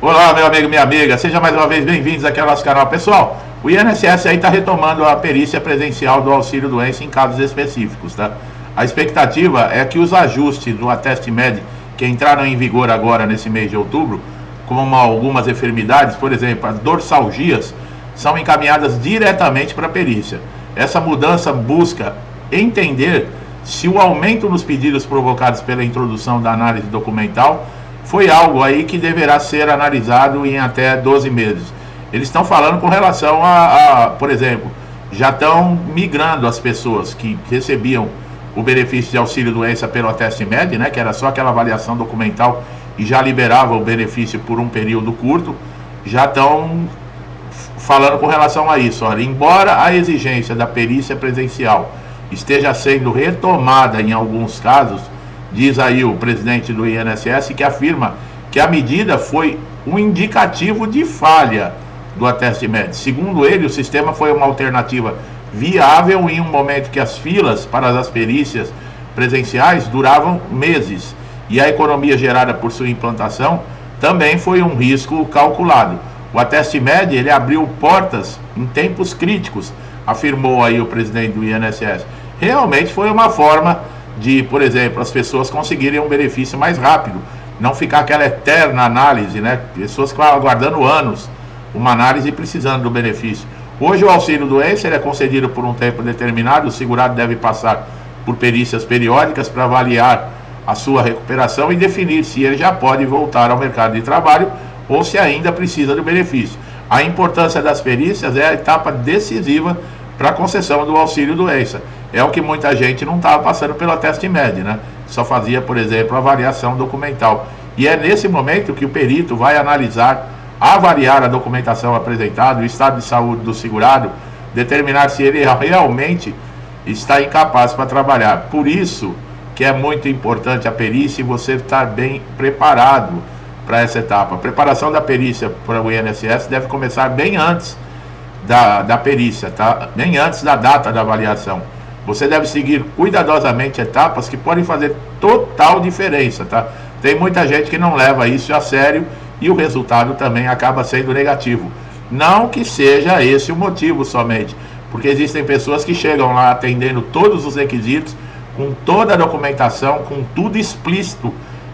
Olá, meu amigo, minha amiga, seja mais uma vez bem-vindos aqui ao nosso canal. Pessoal, o INSS aí está retomando a perícia presencial do auxílio-doença em casos específicos, tá? A expectativa é que os ajustes do Ateste-Med, que entraram em vigor agora nesse mês de outubro, como algumas enfermidades, por exemplo, as dorsalgias, são encaminhadas diretamente para a perícia. Essa mudança busca entender se o aumento nos pedidos provocados pela introdução da análise documental foi algo aí que deverá ser analisado em até 12 meses. Eles estão falando com relação por exemplo, já estão migrando as pessoas que recebiam o benefício de auxílio-doença pelo Ateste-Med, né, que era só aquela avaliação documental e já liberava o benefício por um período curto, já estão falando com relação a isso. Olha, embora a exigência da perícia presencial esteja sendo retomada em alguns casos, diz aí o presidente do INSS, que afirma que a medida foi um indicativo de falha do Ateste-Med. Segundo ele, o sistema foi uma alternativa viável em um momento que as filas para as perícias presenciais duravam meses e a economia gerada por sua implantação também foi um risco calculado. O Ateste-Med, ele abriu portas em tempos críticos, afirmou aí o presidente do INSS. Realmente foi uma forma de, por exemplo, as pessoas conseguirem um benefício mais rápido, não ficar aquela eterna análise, né? Pessoas que estavam aguardando anos uma análise e precisando do benefício. Hoje o auxílio-doença é concedido por um tempo determinado, o segurado deve passar por perícias periódicas para avaliar a sua recuperação e definir se ele já pode voltar ao mercado de trabalho ou se ainda precisa do benefício. A importância das perícias é a etapa decisiva para a concessão do auxílio-doença. É o que muita gente não estava passando pelo Ateste-Med, né? Só fazia, por exemplo, a avaliação documental. E é nesse momento que o perito vai analisar, avaliar a documentação apresentada, o estado de saúde do segurado, determinar se ele realmente está incapaz para trabalhar. Por isso que é muito importante a perícia e você estar bem preparado para essa etapa. A preparação da perícia para o INSS deve começar bem antes da perícia, tá? Bem antes da data da avaliação. Você deve seguir cuidadosamente etapas que podem fazer total diferença, tá? Tem muita gente que não leva isso a sério e o resultado também acaba sendo negativo. Não que seja esse o motivo somente, porque existem pessoas que chegam lá atendendo todos os requisitos, com toda a documentação, com tudo explícito,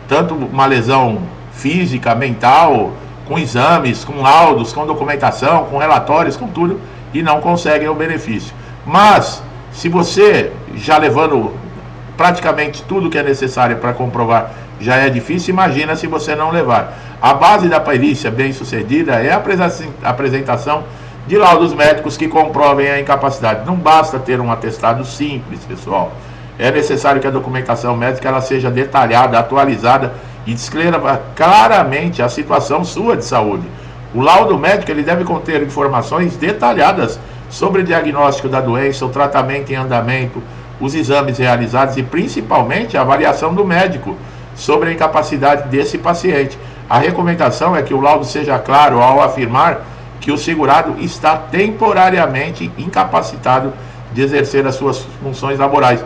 tanto uma lesão física, mental, com exames, com laudos, com documentação, com relatórios, com tudo, e não conseguem o benefício. Mas se você, já levando praticamente tudo que é necessário para comprovar, já é difícil, imagina se você não levar. A base da perícia bem sucedida é a apresentação de laudos médicos que comprovem a incapacidade. Não basta ter um atestado simples, pessoal. É necessário que a documentação médica ela seja detalhada, atualizada e descreva claramente a situação sua de saúde. O laudo médico ele deve conter informações detalhadas sobre o diagnóstico da doença, o tratamento em andamento, os exames realizados e principalmente a avaliação do médico sobre a incapacidade desse paciente. A recomendação é que o laudo seja claro ao afirmar que o segurado está temporariamente incapacitado de exercer as suas funções laborais.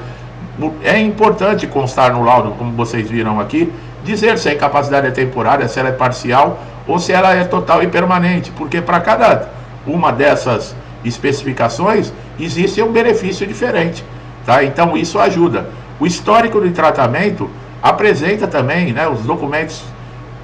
É importante constar no laudo, como vocês viram aqui, dizer se a incapacidade é temporária, se ela é parcial ou se ela é total e permanente, porque para cada uma dessas especificações existe um benefício diferente, tá? Então isso ajuda. O histórico de tratamento apresenta também, né, os documentos,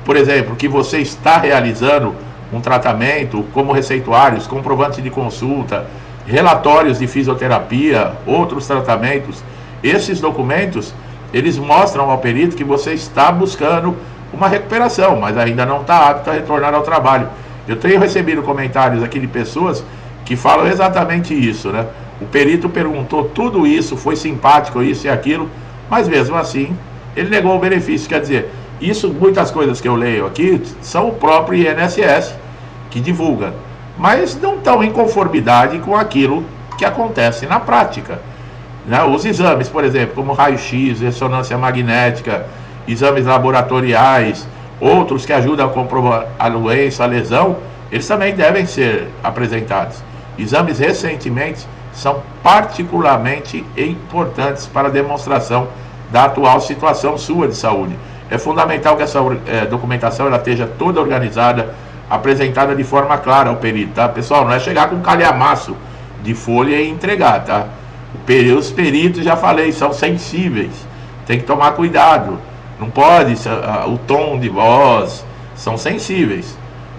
por exemplo, que você está realizando um tratamento, como receituários, comprovantes de consulta, relatórios de fisioterapia, outros tratamentos. Esses documentos, eles mostram ao perito que você está buscando uma recuperação, mas ainda não está apto a retornar ao trabalho. Eu tenho recebido comentários aqui de pessoas que falam exatamente isso, né? O perito perguntou tudo isso, foi simpático, isso e aquilo, mas mesmo assim, ele negou o benefício. Quer dizer, isso, muitas coisas que eu leio aqui, são o próprio INSS que divulga, mas não estão em conformidade com aquilo que acontece na prática. Os exames, por exemplo, como raio-x, ressonância magnética, exames laboratoriais, outros que ajudam a comprovar a doença, a lesão, eles também devem ser apresentados. Exames recentemente são particularmente importantes para a demonstração da atual situação sua de saúde. É fundamental que essa documentação ela esteja toda organizada, apresentada de forma clara ao perito, tá? Pessoal, não é chegar com um calhamaço de folha e entregar, tá? Os peritos, já falei, são sensíveis, tem que tomar cuidado, não pode, o tom de voz, são sensíveis,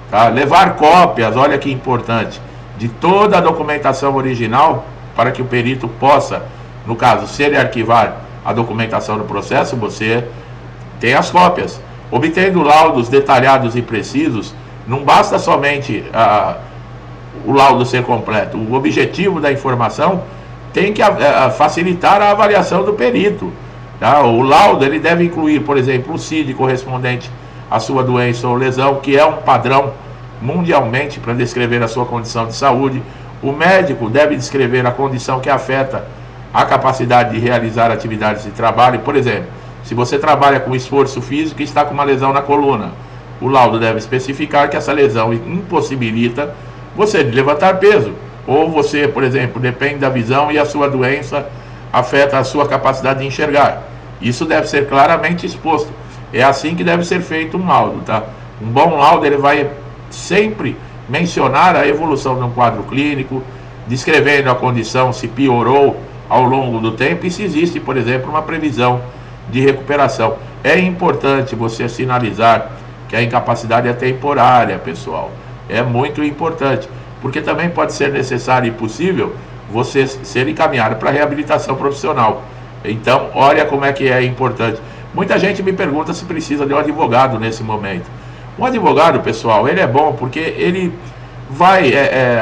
tá? Levar cópias, olha que importante, de toda a documentação original, para que o perito possa, no caso, se ele arquivar a documentação do processo, você tem as cópias. Obtendo laudos detalhados e precisos, não basta somente o laudo ser completo. O objetivo da informação tem que facilitar a avaliação do perito, tá? O laudo ele deve incluir, por exemplo, o CID correspondente à sua doença ou lesão, que é um padrão mundialmente para descrever a sua condição de saúde. O médico deve descrever a condição que afeta a capacidade de realizar atividades de trabalho. Por exemplo, se você trabalha com esforço físico e está com uma lesão na coluna, o laudo deve especificar que essa lesão impossibilita você de levantar peso. Ou você, por exemplo, depende da visão e a sua doença afeta a sua capacidade de enxergar. Isso deve ser claramente exposto. É assim que deve ser feito um laudo, tá? Um bom laudo ele vai sempre mencionar a evolução de um quadro clínico, descrevendo a condição, se piorou ao longo do tempo e se existe, por exemplo, uma previsão de recuperação. É importante você sinalizar que a incapacidade é temporária, pessoal. É muito importante, porque também pode ser necessário e possível você ser encaminhado para reabilitação profissional. Então, olha como é que é importante. Muita gente me pergunta se precisa de um advogado nesse momento. Um advogado, pessoal, ele é bom porque ele vai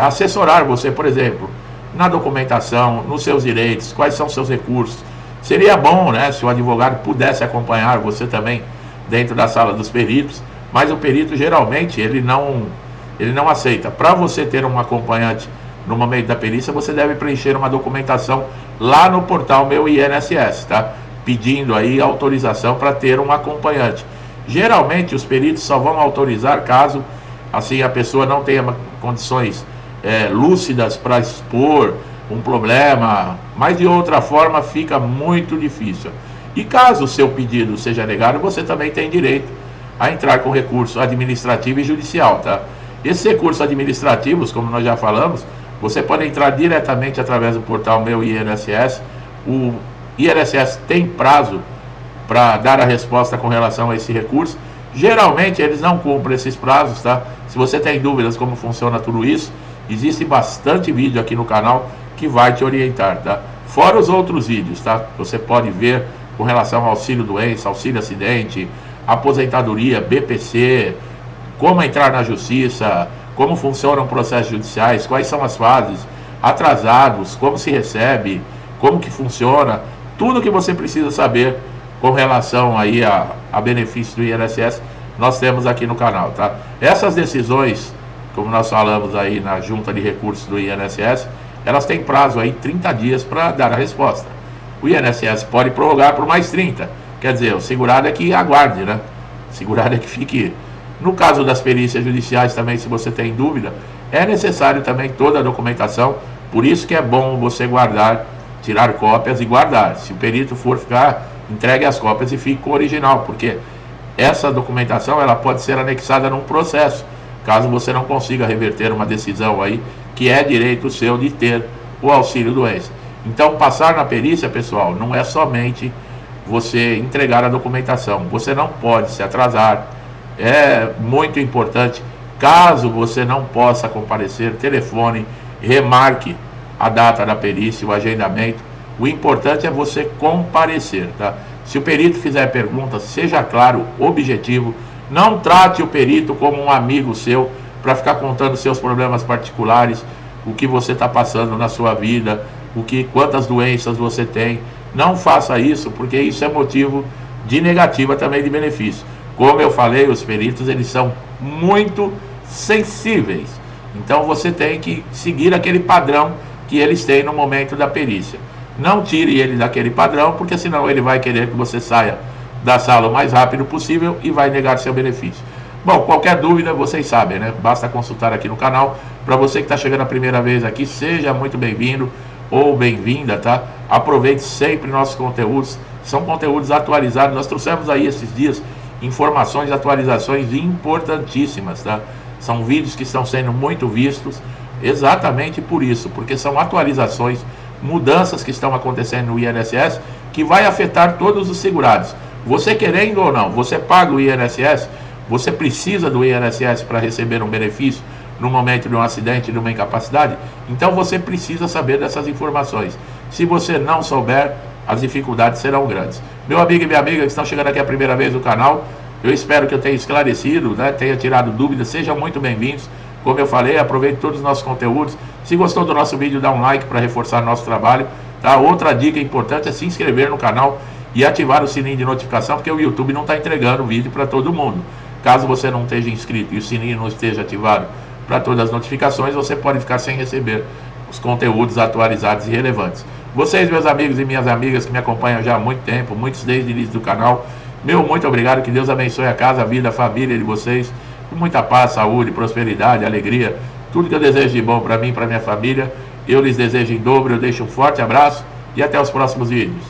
assessorar você, por exemplo, na documentação, nos seus direitos, quais são os seus recursos. Seria bom, né, se o advogado pudesse acompanhar você também dentro da sala dos peritos, mas o perito geralmente ele não aceita. Para você ter um acompanhante no momento da perícia, você deve preencher uma documentação lá no portal Meu INSS, tá? Pedindo aí autorização para ter um acompanhante. Geralmente os peritos só vão autorizar caso assim a pessoa não tenha condições lúcidas para expor um problema, mas de outra forma fica muito difícil. E caso o seu pedido seja negado, você também tem direito a entrar com recurso administrativo e judicial, tá? Esses recursos administrativos, como nós já falamos, você pode entrar diretamente através do portal Meu INSS. O INSS tem prazo para dar a resposta com relação a esse recurso. Geralmente eles não cumprem esses prazos, tá? Se você tem dúvidas como funciona tudo isso, existe bastante vídeo aqui no canal que vai te orientar, tá? Fora os outros vídeos, tá? Você pode ver com relação ao auxílio doença, auxílio acidente, aposentadoria, BPC, como entrar na justiça, como funcionam processos judiciais, quais são as fases, atrasados, como se recebe, como que funciona, tudo que você precisa saber com relação aí a benefícios do INSS, nós temos aqui no canal, tá? Essas decisões, como nós falamos aí na junta de recursos do INSS, elas têm prazo aí 30 dias para dar a resposta. O INSS pode prorrogar por mais 30, quer dizer, o segurado é que aguarde, né? O segurado é que fique. No caso das perícias judiciais também, se você tem dúvida, é necessário também toda a documentação, por isso que é bom você guardar, tirar cópias e guardar. Se o perito for ficar, entregue as cópias e fique com o original, porque essa documentação ela pode ser anexada num processo, caso você não consiga reverter uma decisão aí, que é direito seu de ter o auxílio doença. Então, passar na perícia, pessoal, não é somente você entregar a documentação, você não pode se atrasar. É muito importante, caso você não possa comparecer, telefone, remarque a data da perícia, o agendamento. O importante é você comparecer, tá? Se o perito fizer perguntas, seja claro, objetivo. Não trate o perito como um amigo seu para ficar contando seus problemas particulares, o que você está passando na sua vida, quantas doenças você tem. Não faça isso, porque isso é motivo de negativa também de benefício. Como eu falei, os peritos eles são muito sensíveis. Então você tem que seguir aquele padrão que eles têm no momento da perícia. Não tire ele daquele padrão, porque senão ele vai querer que você saia da sala o mais rápido possível e vai negar seu benefício. Bom, qualquer dúvida, vocês sabem, né? Basta consultar aqui no canal. Para você que está chegando a primeira vez aqui, seja muito bem-vindo ou bem-vinda, tá? Aproveite sempre nossos conteúdos. São conteúdos atualizados. Nós trouxemos aí esses dias informações, atualizações importantíssimas, tá? São vídeos que estão sendo muito vistos exatamente por isso, porque são atualizações, mudanças que estão acontecendo no INSS que vai afetar todos os segurados. Você querendo ou não, você paga o INSS, você precisa do INSS para receber um benefício no momento de um acidente, de uma incapacidade, então você precisa saber dessas informações. Se você não souber, as dificuldades serão grandes. Meu amigo e minha amiga que estão chegando aqui a primeira vez no canal, eu espero que eu tenha esclarecido, né, tenha tirado dúvidas, sejam muito bem-vindos. Como eu falei, aproveite todos os nossos conteúdos. Se gostou do nosso vídeo, dá um like para reforçar nosso trabalho. Tá? Outra dica importante é se inscrever no canal e ativar o sininho de notificação, porque o YouTube não está entregando o vídeo para todo mundo. Caso você não esteja inscrito e o sininho não esteja ativado para todas as notificações, você pode ficar sem receber os conteúdos atualizados e relevantes. Vocês, meus amigos e minhas amigas que me acompanham já há muito tempo, muitos desde o início do canal, meu muito obrigado, que Deus abençoe a casa, a vida, a família de vocês, com muita paz, saúde, prosperidade, alegria, tudo que eu desejo de bom para mim e para minha família, eu lhes desejo em dobro. Eu deixo um forte abraço e até os próximos vídeos.